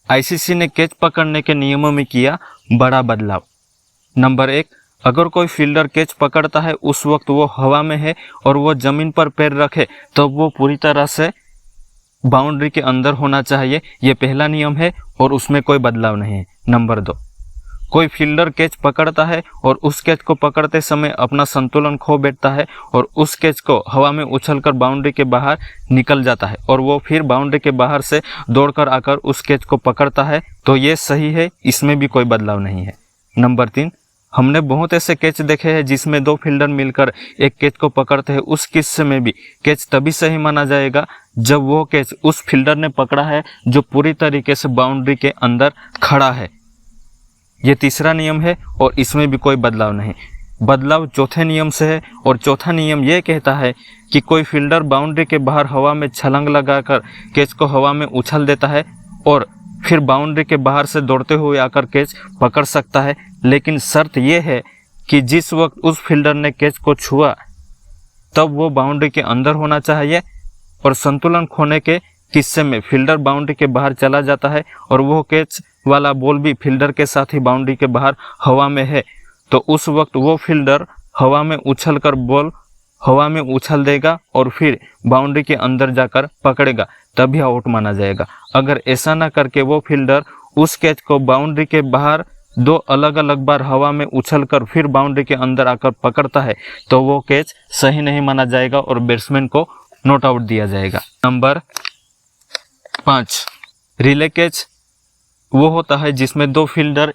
ICC ने catch पकड़ने के नियमों में किया बड़ा बदलाव। नंबर 1, अगर कोई फील्डर कैच पकड़ता है उस वक्त वो हवा में है और वो ज़मीन पर पैर रखे तो वो पूरी तरह से बाउंड्री के अंदर होना चाहिए। ये पहला नियम है और उसमें कोई बदलाव नहीं है। नंबर 2, कोई फील्डर कैच पकड़ता है और उस कैच को पकड़ते समय अपना संतुलन खो बैठता है और उस कैच को हवा में उछलकर बाउंड्री के बाहर निकल जाता है और वो फिर बाउंड्री के बाहर से दौड़कर आकर उस कैच को पकड़ता है तो ये सही है, इसमें भी कोई बदलाव नहीं है। नंबर 3, हमने बहुत ऐसे कैच देखे हैं जिसमें 2 फील्डर मिलकर एक कैच को पकड़ते हैं। उस किस्से में भी कैच तभी सही माना जाएगा जब वो कैच उस फील्डर ने पकड़ा है जो पूरी तरीके से बाउंड्री के अंदर खड़ा है। ये तीसरा नियम है और इसमें भी कोई बदलाव नहीं। बदलाव चौथे नियम से है और चौथा नियम ये कहता है कि कोई फील्डर बाउंड्री के बाहर हवा में छलांग लगाकर कैच को हवा में उछल देता है और फिर बाउंड्री के बाहर से दौड़ते हुए आकर कैच पकड़ सकता है, लेकिन शर्त यह है कि जिस वक्त उस फील्डर ने कैच को छुआ तब वो बाउंड्री के अंदर होना चाहिए और संतुलन खोने के किस्से में फील्डर बाउंड्री के बाहर चला जाता है और वो कैच वाला बॉल भी फील्डर के साथ ही बाउंड्री के बाहर हवा में है तो उस वक्त वो फील्डर हवा में उछलकर बॉल हवा में उछल देगा और फिर बाउंड्री के अंदर जाकर पकड़ेगा, तभी आउट माना जाएगा। अगर ऐसा ना करके वो फील्डर उस कैच को बाउंड्री के बाहर 2 अलग अलग बार हवा में उछलकर फिर बाउंड्री के अंदर आकर पकड़ता है तो वो कैच सही नहीं माना जाएगा और बैट्समैन को नॉट आउट दिया जाएगा। नंबर 5, रिले कैच वो होता है जिसमें 2 फील्डर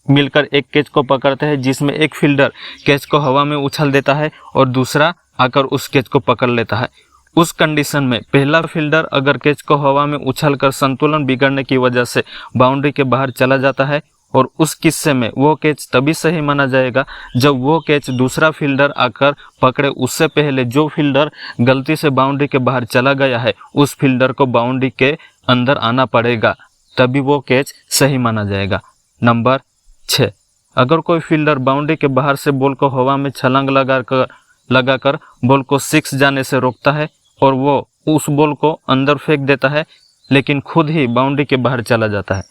मिलकर एक कैच को पकड़ते हैं, जिसमें एक फील्डर कैच को हवा में उछल देता है और दूसरा आकर उस कैच को पकड़ लेता है। उस कंडीशन में पहला फील्डर अगर कैच को हवा में उछलकर संतुलन बिगड़ने की वजह से बाउंड्री के बाहर चला जाता है और उस किस्से में वो कैच तभी सही माना जाएगा जब वो कैच दूसरा फील्डर आकर पकड़े। उससे पहले जो फील्डर गलती से बाउंड्री के बाहर चला गया है उस फील्डर को बाउंड्री के अंदर आना पड़ेगा, तभी वो कैच सही माना जाएगा। नंबर 6, अगर कोई फील्डर बाउंड्री के बाहर से बॉल को हवा में छलांग लगाकर बॉल को 6 जाने से रोकता है और वो उस बॉल को अंदर फेंक देता है लेकिन खुद ही बाउंड्री के बाहर चला जाता है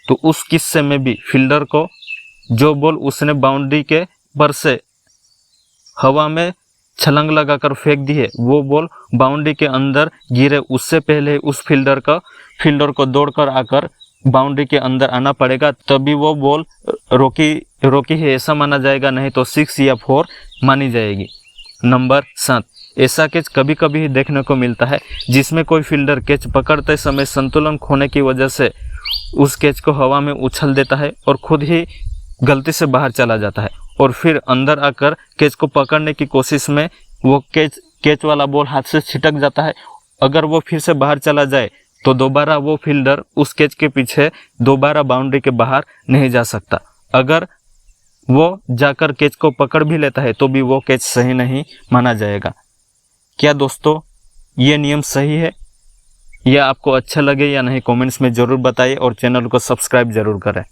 तो उस किस्से में भी फील्डर को जो बॉल उसने बाउंड्री के पर से हवा में छलांग लगाकर फेंक दी है वो बॉल बाउंड्री के अंदर गिरे उससे पहले उस फील्डर को दौड़कर आकर बाउंड्री के अंदर आना पड़ेगा, तभी वो बॉल रोकी है ऐसा माना जाएगा, नहीं तो 6 या 4 मानी जाएगी। नंबर 7, ऐसा कैच कभी कभी ही देखने को मिलता है जिसमें कोई फील्डर कैच पकड़ते समय संतुलन खोने की वजह से उस कैच को हवा में उछल देता है और खुद ही गलती से बाहर चला जाता है और फिर अंदर आकर कैच को पकड़ने की कोशिश में वो कैच वाला बॉल हाथ से छिटक जाता है। अगर वो फिर से बाहर चला जाए तो दोबारा वो फील्डर उस कैच के पीछे दोबारा बाउंड्री के बाहर नहीं जा सकता। अगर वो जाकर कैच को पकड़ भी लेता है तो भी वो कैच सही नहीं माना जाएगा। क्या दोस्तों ये नियम सही है या आपको अच्छा लगे या नहीं, कमेंट्स में ज़रूर बताइए और चैनल को सब्सक्राइब ज़रूर करें।